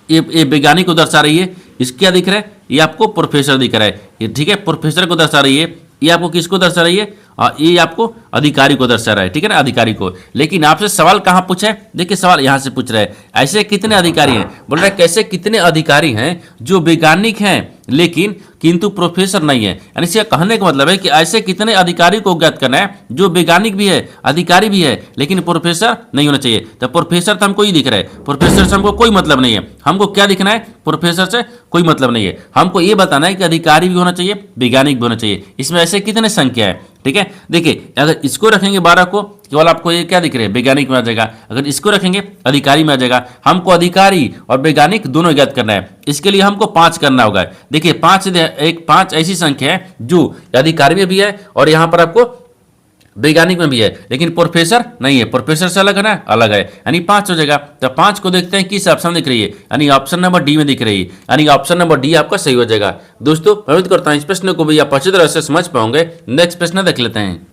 S1: ये वैज्ञानिक को दर्शा रही है। इसके क्या दिख रहा है, ये आपको प्रोफेसर दिख रहा है, ये ठीक है प्रोफेसर को दर्शा रही है। ये आपको किसको दर्शा रही है, और ये आपको अधिकारी को दर्शा रहा है, ठीक है ना, अधिकारी को। लेकिन आपसे सवाल कहाँ पूछा है, देखिए सवाल यहाँ से पूछ रहा है, ऐसे कितने अधिकारी हैं। बोल रहा है कैसे कितने अधिकारी हैं जो वैज्ञानिक हैं लेकिन किंतु प्रोफेसर नहीं है। यानी इसका कहने का मतलब है कि ऐसे कितने अधिकारी को ज्ञात करना है जो वैज्ञानिक भी है, अधिकारी भी है, लेकिन प्रोफेसर नहीं होना चाहिए। तो प्रोफेसर तो हमको ही दिख रहा है, प्रोफेसर से हमको कोई मतलब नहीं है। हमको क्या दिखना है, प्रोफेसर से कोई मतलब नहीं है। हमको ये बताना है कि अधिकारी भी होना चाहिए, वैज्ञानिक भी होना चाहिए। इसमें ऐसे कितने संख्या है। ठीक है, देखिए अगर इसको रखेंगे 12 को, केवल आपको ये क्या दिख रहे हैं, वैज्ञानिक में आ जाएगा। अगर इसको रखेंगे अधिकारी में आ जाएगा। हमको अधिकारी और वैज्ञानिक दोनों ज्ञात करना है, इसके लिए हमको 5 करना होगा। देखिए 5 ऐसी संख्या है जो अधिकारी में भी है और यहाँ पर आपको वैज्ञानिक में भी है, लेकिन प्रोफेसर नहीं है। प्रोफेसर से अलग है ना, अलग है, यानी 5 हो जाएगा। तो 5 को देखते हैं किस ऑप्शन दिख रही है, यानी ऑप्शन नंबर डी में दिख रही है, यानी ऑप्शन नंबर डी आपका सही हो जाएगा। दोस्तों मैं उम्मीद करता हूं इस प्रश्न को भी आप अच्छी तरह से समझ पाओगे। नेक्स्ट प्रश्न देख लेते हैं।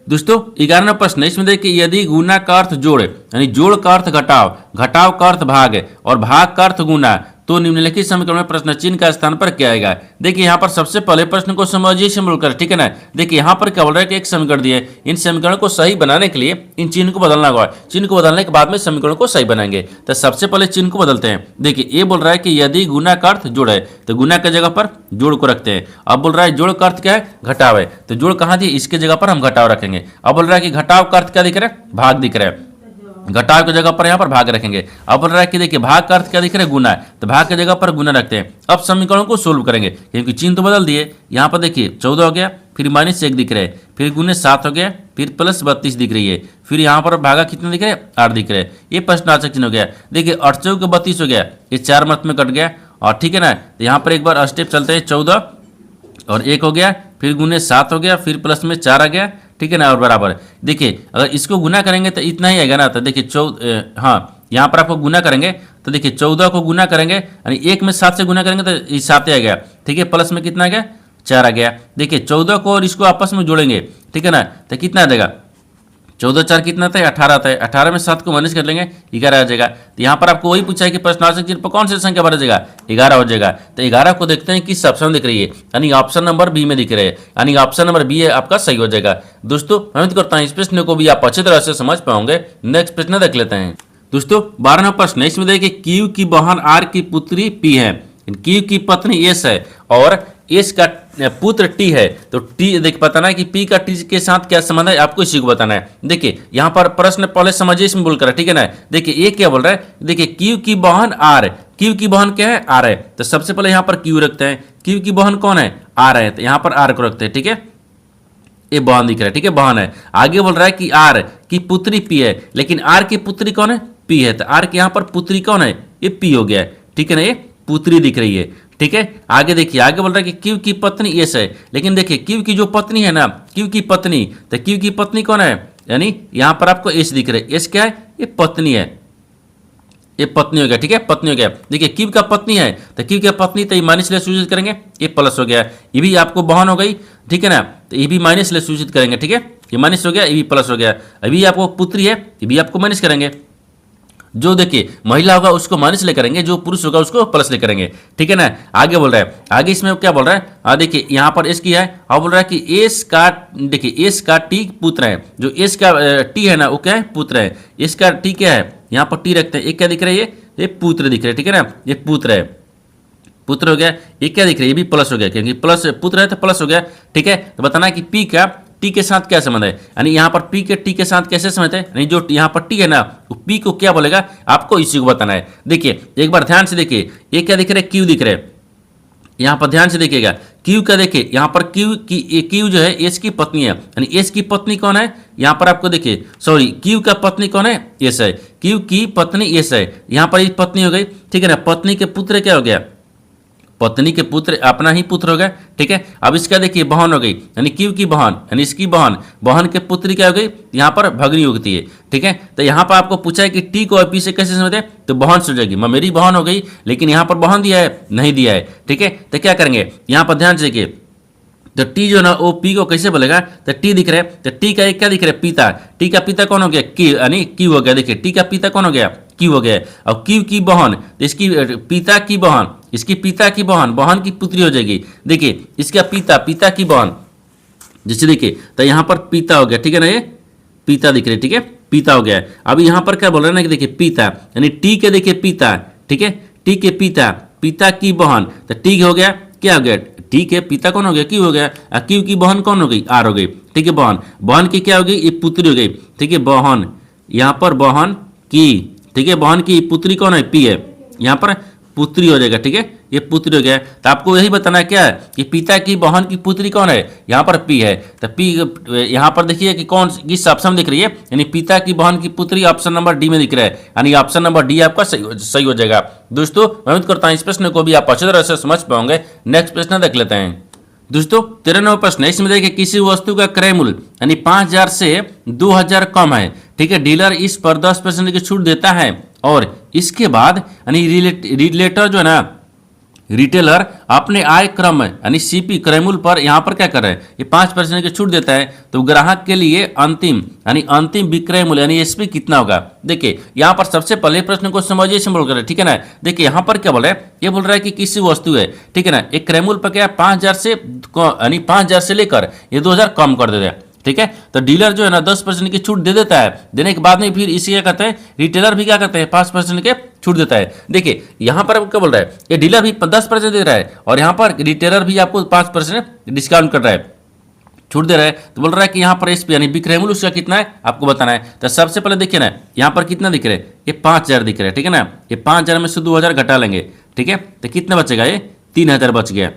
S1: दोस्तों 11वां प्रश्न, इसमें देखिए यदि गुना का अर्थ जोड़ यानी जोड़ का अर्थ घटाव, घटाव का अर्थ भाग और भाग का अर्थ गुना, तो निम्नलिखित समीकरण में प्रश्न चिन्ह का स्थान पर क्या आएगा। देखिए यहाँ पर सबसे पहले प्रश्न को समझिए सिंपल कर, ठीक है ना। देखिए यहाँ पर क्या बोल रहा है कि एक समीकरण दिए, इन समीकरण को सही बनाने के लिए इन चिन्ह को बदलना होगा। चिन्ह को बदलने के बाद में समीकरण को सही बनाएंगे। तो सबसे पहले चिन्ह को बदलते हैं। देखिए ये बोल रहा है कि यदि गुना का अर्थ जोड़ है तो गुना की जगह पर जोड़ को रखते हैं। अब बोल रहा है जोड़ का अर्थ क्या है, घटाव है, तो जोड़ कहाँ दिए, इसके जगह पर हम घटाव रखेंगे। अब बोल रहा है कि घटाव का अर्थ क्या दिख रहा है, भाग दिख रहा है, घटाव की जगह पर यहाँ पर भाग रखेंगे। अब बोल रहा है कि देखिए भाग का अर्थ क्या दिख रहा है, गुना है, तो भाग की जगह पर गुना रखते हैं। अब समीकरणों को सोल्व करेंगे क्योंकि चिन्ह तो बदल दिए। यहाँ पर देखिए 14 हो गया, फिर -1 दिख रहा है, फिर गुने 7 हो गया, फिर प्लस 32 दिख रही है, फिर यहाँ पर भागा कितने दिख रहे हैं, 8 दिख रहे हैं। ये प्रश्नार्थक चिन्ह हो गया। देखिए 8 चौक 32 हो गया, ये 4 मत में कट गया। और ठीक है ना, तो यहाँ पर एक बार स्टेप चलते हैं, 14 और 1 हो गया, फिर गुने 7 हो गया, फिर प्लस में 4 आ गया, ठीक है ना, और बराबर। देखिए अगर इसको गुना करेंगे तो इतना ही आएगा ना, तो देखिए हाँ यहाँ पर आपको गुना करेंगे तो देखिए 14 को गुना करेंगे यानी 1 में 7 से गुना करेंगे तो ये 7 आ गया, ठीक है, प्लस में कितना आ गया, 4 आ गया। देखिए 14 को और इसको आपस में जोड़ेंगे, ठीक है ना, तो कितना आ जाएगा, 14 4 कितना था, 18 आता है। 18 में 7 को माइनस कर लेंगे, 11 आ जाएगा। तो यहाँ पर आपको वही पूछा है कि प्रश्नार्थक चिन्ह पर कौन सी संख्या बढ़ जाएगा, 11 हो जाएगा। तो 11 को देखते हैं किस ऑप्शन दिख रही है, यानी ऑप्शन नंबर बी में दिख रहे हैं, यानी ऑप्शन नंबर बी है आपका सही हो जाएगा। दोस्तों मैं उम्मीद करता हूँ इस प्रश्न को भी आप अच्छी तरह से समझ पाओगे। नेक्स्ट प्रश्न देख लेते हैं। दोस्तों 12वां प्रश्न, इसमें देखिए क्यू की बहन आर की पुत्री पी है, क्यू की पत्नी एस है और एस का पुत्र टी है। तो टी देख बताना है कि पी का टी के साथ क्या संबंध है, आपको इसी को बताना है। देखिए यहाँ पर प्रश्न पहले समझिए, इसमें बोलकर, ठीक है ना। देखिए ये क्या बोल रहा है, देखिए क्यू की बहन आर, क्यू की बहन क्या है, आर है। तो सबसे पहले यहाँ पर क्यू रखते हैं, क्यू की बहन कौन है, आर है, तो यहाँ पर आर को रखते हैं, ठीक है, ये बहन दिख रहा है, ठीक है, बहन है। आगे बोल रहा है कि आर की पुत्री पी है, लेकिन आर की पुत्री कौन है, पी है, तो आर के यहाँ पर पुत्री कौन है, ये पी हो गया, ठीक है ना, ये पुत्री दिख रही है, ठीक है। आगे देखिए, आगे बोल रहा है कि क्यू की पत्नी एस है, लेकिन देखिए क्यू की जो पत्नी है ना, क्यू की पत्नी, तो क्यू की पत्नी कौन है, यानी यहाँ पर आपको एस दिख रहा है, एस क्या है, ये पत्नी है, ये पत्नी हो गया, ठीक है, पत्नी हो गया। देखिए क्यू का पत्नी है, तो क्यू का पत्नी तो ये माइनस ले सूचित करेंगे, ये प्लस हो गया, ये भी आपको बहन हो गई, ठीक है ना, तो ये भी माइनस ले सूचित करेंगे, ठीक है, ये माइनस हो गया, ये भी प्लस हो गया। अभी आपको पुत्री है, ये भी आपको माइनस करेंगे। जो देखिए महिला होगा उसको माइनस ले करेंगे, जो पुरुष होगा उसको प्लस ले करेंगे, ठीक है ना। आगे बोल रहा है, आगे इसमें क्या बोल रहा है, देखिए यहाँ पर एस किया है, अब बोल रहा है कि एस का, देखिए एस का टी पुत्र है, जो एस का टी है ना वो क्या है, पुत्र है। एस का टी क्या है, यहाँ पर टी रखते हैं, एक क्या दिख रहा है, ये पुत्र दिख रहा है, ठीक है ना, ये पुत्र है, पुत्र हो गया। एक क्या दिख रहा है, ये भी प्लस हो गया, क्योंकि प्लस पुत्र है तो प्लस हो गया, ठीक है। तो बताना है कि पी का टी के साथ क्या संबंध है, यानी यहाँ पर पी के टी के साथ कैसे संबंध है, यानी जो यहाँ पर टी है ना वो पी को क्या बोलेगा, आपको इसी को बताना है। देखिए एक बार ध्यान से देखिए, ये क्या दिख रहा है, क्यू दिख रहा है, यहाँ पर ध्यान से देखिएगा, क्यू का देखिए यहाँ पर क्यू जो है एस की पत्नी है, यानी एस की पत्नी कौन है, यहाँ पर आपको देखिए, सॉरी क्यू का पत्नी कौन है, एस है, क्यू की पत्नी एस है, यहाँ पर ये पत्नी हो गई, ठीक है ना। पत्नी के पुत्र क्या हो गया, पत्नी के पुत्र अपना ही पुत्र हो गया, ठीक है। अब इसका देखिए बहन हो गई, यानी क्यू की बहन, यानी इसकी बहन, बहन के पुत्री क्या हो गई, यहाँ पर भगनी होती है, ठीक है। तो यहाँ पर आपको पूछा है कि टी को पी से कैसे समझते हैं, तो बहन से हो जाएगी, मेरी बहन हो गई, लेकिन यहाँ पर बहन दिया है, नहीं दिया है, ठीक है। तो क्या करेंगे, यहाँ पर ध्यान से देखिए, तो टी जो ना वो पी को कैसे बोलेगा, तो टी दिख रहा है, तो टी का एक क्या दिख रहा है, पिता, टी का पिता कौन हो गया, की, यानी क्यू हो गया, देखिए टी का पिता कौन हो गया, क्यू हो गया। और क्यू की बहन, तो इसकी पिता की बहन, इसकी पिता की बहन, बहन की पुत्री हो जाएगी, देखिए इसका पिता, पिता की बहन, जैसे देखिए, तो यहाँ पर पिता हो गया, ठीक है ना, ये पिता दिख रहे, ठीक है, पिता हो गया। अब यहाँ पर क्या बोल रहे हैं ना कि देखिए पिता, यानी टी के देखिए पिता, ठीक है, टी के पिता, पिता की बहन, तो टी हो गया, क्या हो गया, ठीक है, पिता कौन हो गया, क्यू हो गया, क्यू की बहन कौन हो गई, आर हो गई, ठीक है, बहन, बहन की क्या हो गई, ये पुत्री हो गई, ठीक है, बहन, यहाँ पर बहन की, ठीक है, बहन की पुत्री कौन है, पी है, यहाँ पर पुत्री हो जाएगा, ठीक है, ये पुत्री हो गया। तो आपको यही बताना है क्या है कि पिता की बहन की पुत्री कौन है, यहाँ पर पी है, तो पी यहाँ पर देखिए कि कौन किस ऑप्शन दिख रही है, यानी पिता की बहन की पुत्री ऑप्शन नंबर डी में दिख रहा है, यानी ऑप्शन नंबर डी आपका सही हो जाएगा। दोस्तों मैं उम्मीद करता हूँ इस प्रश्न को भी आप अच्छी तरह से समझ पाओगे। नेक्स्ट प्रश्न देख लेते हैं। दोस्तों 93वां प्रश्न है, इसमें देखिए किसी वस्तु का क्रय मूल्य यानी 5,000 से 2,000 कम है, ठीक है, डीलर इस पर 10% की छूट देता है और इसके बाद यानी रिलेटर जो है ना, रिटेलर अपने आय क्रम यानी सीपी क्रय मूल्य पर यहाँ पर क्या कर रहा है, ये 5% की छूट देता है, तो ग्राहक के लिए अंतिम यानी अंतिम विक्रय मूल्य यानी एसपी कितना होगा। देखिए यहाँ पर सबसे पहले प्रश्न को समझिए, सिंबल कर, ठीक है ना। देखिए यहाँ पर क्या बोल रहा है, ये बोल रहा है कि किसी वस्तु है, ठीक है ना, एक क्रय मूल्य पर क्या 5,000 से यानी 5,000 से लेकर ये 2,000 कम कर देता है, ठीक है। तो डीलर जो है ना 10% की छूट दे देता है, देने के बाद में फिर इसी क्या करते हैं, रिटेलर भी क्या करते हैं 5% के छूट देता है। देखिए यहाँ पर क्या बोल रहा है, ये डीलर भी 10% दे रहा है और यहाँ पर रिटेलर भी आपको 5% डिस्काउंट कर रहा है, छूट दे रहा है। तो बोल रहा है कि यहाँ पर एसपी यानी विक्रय मूल्य उसका कितना है आपको बताना है। तो सबसे पहले देखिए ना, यहाँ पर कितना दिख रहा है, ये 5,000 दिख रहा है, ठीक है ना। ये 5,000 में से 2,000 घटा लेंगे, ठीक है, तो कितना बचेगा, ये 3,000 बच गया।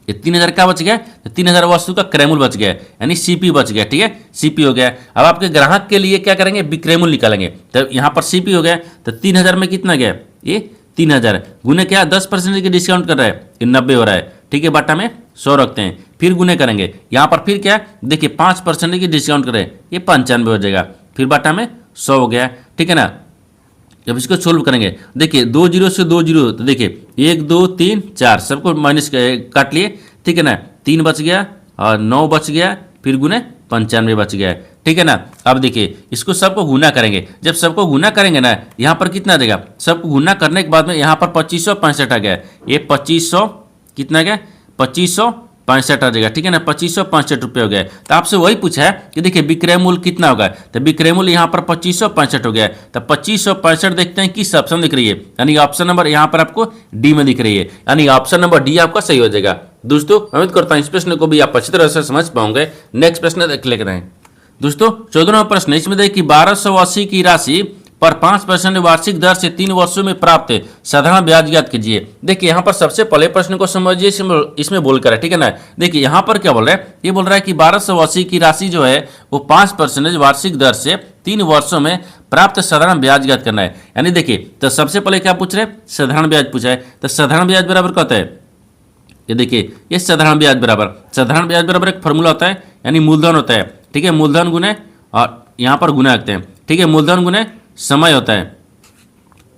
S1: ये 3,000 क्या बच गया, तो 3,000 वस्तु का क्रय मूल्य बच गया, यानी सीपी बच गया, ठीक है, सीपी हो गया। अब आपके ग्राहक के लिए क्या करेंगे, विक्रय मूल्य निकालेंगे। तो यहाँ पर सीपी हो गया, तो 3,000 में कितना गया, ये 3,000 गुने क्या 10% की डिस्काउंट कर रहा है, ये 90 हो रहा है, ठीक है, बटा में 100 रखते हैं, फिर गुने करेंगे। यहाँ पर फिर क्या देखिए 5% की डिस्काउंट कर रहे हैं, ये 95 हो जाएगा, फिर बटा में 100 हो गया, ठीक है ना। जब इसको सोल्व करेंगे, देखिए 2 जीरो से 2 जीरो, तो देखिए 1 2 3 4 सबको माइनस काट लिए, ठीक है ना, 3 बच गया और 9 बच गया, फिर गुने 95 बच गया, ठीक है ना। अब देखिए इसको सबको गुना करेंगे, जब सबको गुना करेंगे ना, यहाँ पर कितना आ जाएगा, सबको गुना करने के बाद में यहाँ पर 2565 आ गया, ये 2500 कितना गया, 2565 आ जाएगा, ठीक है ना, 2565 रुपये हो गया। तो आपसे वही पूछा है कि देखिए विक्रय मूल्य कितना होगा, तो विक्रय मूल्य यहाँ पर 2565 हो गया। तो 2565 देखते हैं किस ऑप्शन दिख रही है, यानी ऑप्शन नंबर यहाँ पर आपको डी में दिख रही है, यानी ऑप्शन नंबर डी आपका सही हो जाएगा। दोस्तों उम्मीद करता हूँ इस प्रश्न को भी आप अच्छी तरह से समझ पाओगे। नेक्स्ट प्रश्न देख लेते हैं। दोस्तों 14वां प्रश्न, इसमें देखिए 1280 की राशि पर 5% वार्षिक दर से 3 वर्षों में प्राप्त साधारण ब्याज ज्ञात कीजिए। देखिए यहाँ पर सबसे पहले प्रश्न को समझिए, इसमें बोलकर है, ठीक है ना। देखिए यहाँ पर क्या बोल रहा है, ये बोल रहा है कि 1280 की राशि जो है वो 5% वार्षिक दर से 3 वर्षों में प्राप्त साधारण ब्याज ज्ञात करना है। यानी देखिए तो सबसे पहले क्या पूछ रहे हैं, साधारण ब्याज पूछा है। तो साधारण ब्याज बराबर कहता है, ये देखिए ये साधारण ब्याज बराबर एक फॉर्मूला होता है, यानी मूलधन होता है, ठीक है, मूलधन गुने और यहाँ पर गुना रखते हैं, ठीक है, मूलधन गुने समय होता है,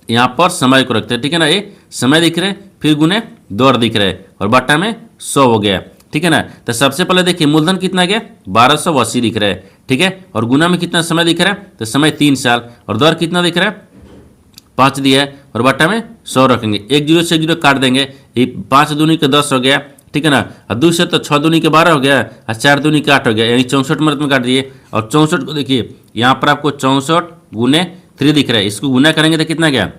S1: यहाँ पर समय को रखते हैं, ठीक है ना। ये समय दिख रहे, फिर गुने दौर दिख रहे और बट्टा में 100 हो गया, ठीक है ना। तो सबसे पहले देखिए मूलधन कितना गया 1280 दिख रहा है, ठीक है, और गुना में कितना समय दिख रहा है, तो समय 3 साल, और दौर कितना दिख रहा है 5 दिया है, और बट्टा में 100 रखेंगे। 1 जीरो से 1 जीरो काट देंगे, ये 5 दूनी के 10 हो गया, ठीक है ना, और 2 से तो 6 दूनी के 12 हो गया और 4 दूनी के 8 हो गया, यानी 64 मदद में काट दिए। और 64 को देखिए यहाँ पर आपको 64 गुने 3 दिख रहा है, इसको गुना करेंगे तो कितना गया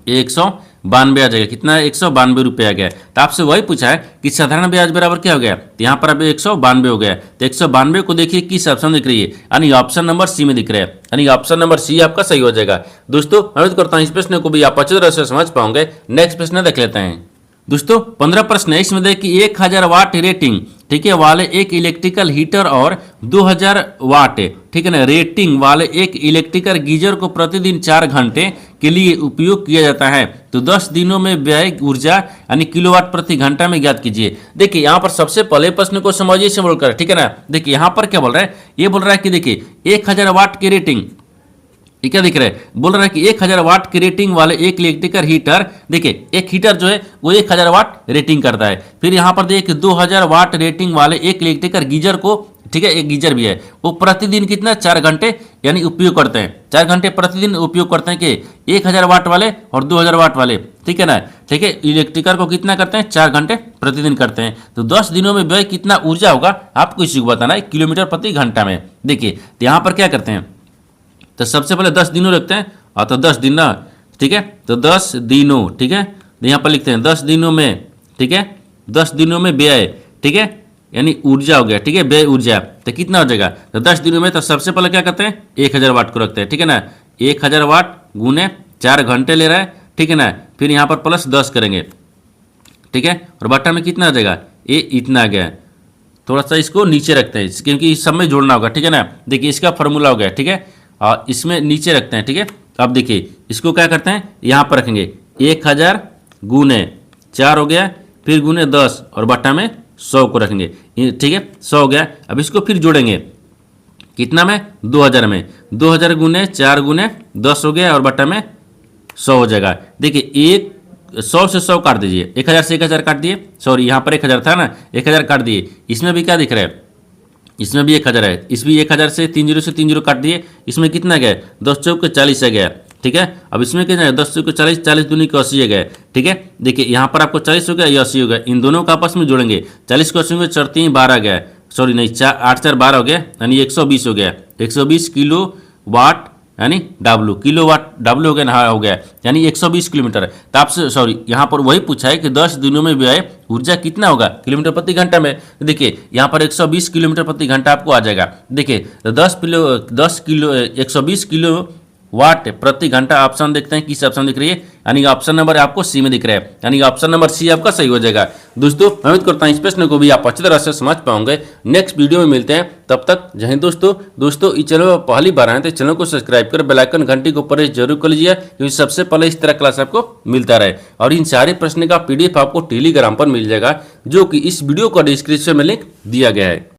S1: 192 आ जाएगा, कितना 192 रुपये आ गया। तो आपसे वही पूछा है कि साधारण ब्याज बराबर क्या हो गया, तो यहाँ पर अभी 192 हो गया। तो 192 को देखिए किस ऑप्शन दिख रही है, यानी ऑप्शन नंबर सी में दिख रहा है, यानी ऑप्शन नंबर सी आपका सही हो जाएगा। दोस्तों उम्मीद करता हूँ इस प्रश्न को भी आप अच्छी तरह से समझ पाओगे। नेक्स्ट प्रश्न देख लेते हैं। दोस्तों 15 प्रश्न है, इसमें देखिए 1000 वाट रेटिंग, ठीक है, वाले एक इलेक्ट्रिकल हीटर और 2000 वाट, ठीक है ना, रेटिंग वाले एक इलेक्ट्रिकल गीजर को प्रतिदिन 4 घंटे के लिए उपयोग किया जाता है, तो 10 दिनों में व्यय ऊर्जा यानी किलोवाट प्रति घंटा में ज्ञात कीजिए। देखिए यहाँ पर सबसे पहले प्रश्न को समझिए से बोलकर, ठीक है ना। देखिए यहाँ पर क्या बोल रहा है, ये बोल रहा है कि देखिए 1000 वाट की रेटिंग, ये क्या दिख रहा है, बोल रहा है कि 1000 वाट की रेटिंग वाले एक इलेक्ट्रिकल हीटर, देखिए एक हीटर जो है वो 1000 वाट रेटिंग करता है। फिर यहाँ पर देखिए 2000 वाट रेटिंग वाले एक इलेक्ट्रिकल गीजर को, ठीक है, एक गीजर भी है, वो प्रतिदिन कितना 4 घंटे यानी उपयोग करते हैं, 4 घंटे प्रतिदिन उपयोग करते हैं कि 1000 वाट वाले और 2000 वाट वाले, ठीक है ना, ठीक है, इलेक्ट्रिकल को कितना करते हैं 4 घंटे प्रतिदिन करते हैं। तो 10 दिनों में व्यय कितना ऊर्जा होगा आपको इसी को बताना है, किलोमीटर प्रति घंटा में। देखिए तो यहाँ पर क्या करते हैं, तो सबसे पहले 10 दिनों रखते हैं, और तो 10 दिन ना, ठीक है, तो 10 दिनों, ठीक है, तो यहाँ पर लिखते हैं 10 दिनों में, ठीक है, 10 दिनों में व्यय, ठीक है, यानी ऊर्जा हो गया, ठीक है, व्यय ऊर्जा, तो कितना हो जाएगा, तो 10 दिनों में, तो सबसे पहले क्या करते हैं 1000 वाट को रखते हैं, ठीक है ना, 1000 वाट गुने 4 घंटे ले रहा है, ठीक है ना, फिर यहाँ पर प्लस 10 करेंगे, ठीक है, और बट्टा में कितना आ जाएगा, ये इतना आ गया। थोड़ा सा इसको नीचे रखते हैं क्योंकि इस सब में जोड़ना होगा, ठीक है ना। देखिए इसका फॉर्मूला हो गया, ठीक है, और इसमें नीचे रखते हैं, ठीक है। अब देखिए इसको क्या करते हैं, यहाँ पर रखेंगे 1000 गुने 4 हो गया, फिर गुने 10 और बट्टा में 100 को रखेंगे, ठीक है, 100 हो गया। अब इसको फिर जोड़ेंगे कितना में, 2000 में, 2000 गुने 4 गुने 10 हो गया और बट्टा में 100 हो जाएगा। देखिए 100 से 100 काट दीजिए, 1000 से 1000 काट दिए, सॉरी यहाँ पर 1000 था ना, 1000 काट दिए, इसमें भी क्या दिख रहा है, इसमें भी 1000 है, इस भी 1000 से 3 0 काट दिए, इसमें कितना गया 10 चौक 40 आ गया, ठीक है। अब इसमें कितना 10 चौक 40, 40 दूनी के 80 आ गया, ठीक है। देखिए यहाँ पर आपको 40 हो गया, ये 80 हो गया, इन दोनों को आपस में जोड़ेंगे, 40 को 80 में 4 3 12 गया, सॉरी नहीं 8 4 12 हो गया, यानी 120 हो गया, 120 किलो वाट यानी डब्लू, किलो वाट डब्लू हो गया ना, हाँ हो गया, यानी 120 किलोमीटर। तो आपसे सॉरी यहाँ पर वही पूछा है कि 10 दिनों में व्यय ऊर्जा कितना होगा किलोमीटर प्रति घंटा में। देखिए यहाँ पर 120 किलोमीटर प्रति घंटा आपको आ जाएगा। देखिए 10 किलो 120 किलो वाट प्रति घंटा ऑप्शन देखते हैं, किस ऑप्शन दिख रही है, यानी ऑप्शन नंबर आपको सी में दिख रहा है, यानी ऑप्शन नंबर सी आपका सही हो जाएगा। दोस्तों मैं उम्मीद करता हूँ इस प्रश्न को भी आप अच्छी तरह से समझ पाओगे। नेक्स्ट वीडियो में मिलते हैं, तब तक जय हिंद। दोस्तों इस चैनल पर पहली बार आए तो चैनल को सब्सक्राइब कर बेल आइकन घंटी को प्रेस जरूर कर लीजिए, क्योंकि सबसे पहले इस तरह क्लास आपको मिलता रहे। और इन सारे प्रश्न का PDF आपको टेलीग्राम पर मिल जाएगा, जो कि इस वीडियो का डिस्क्रिप्शन में लिंक दिया गया है।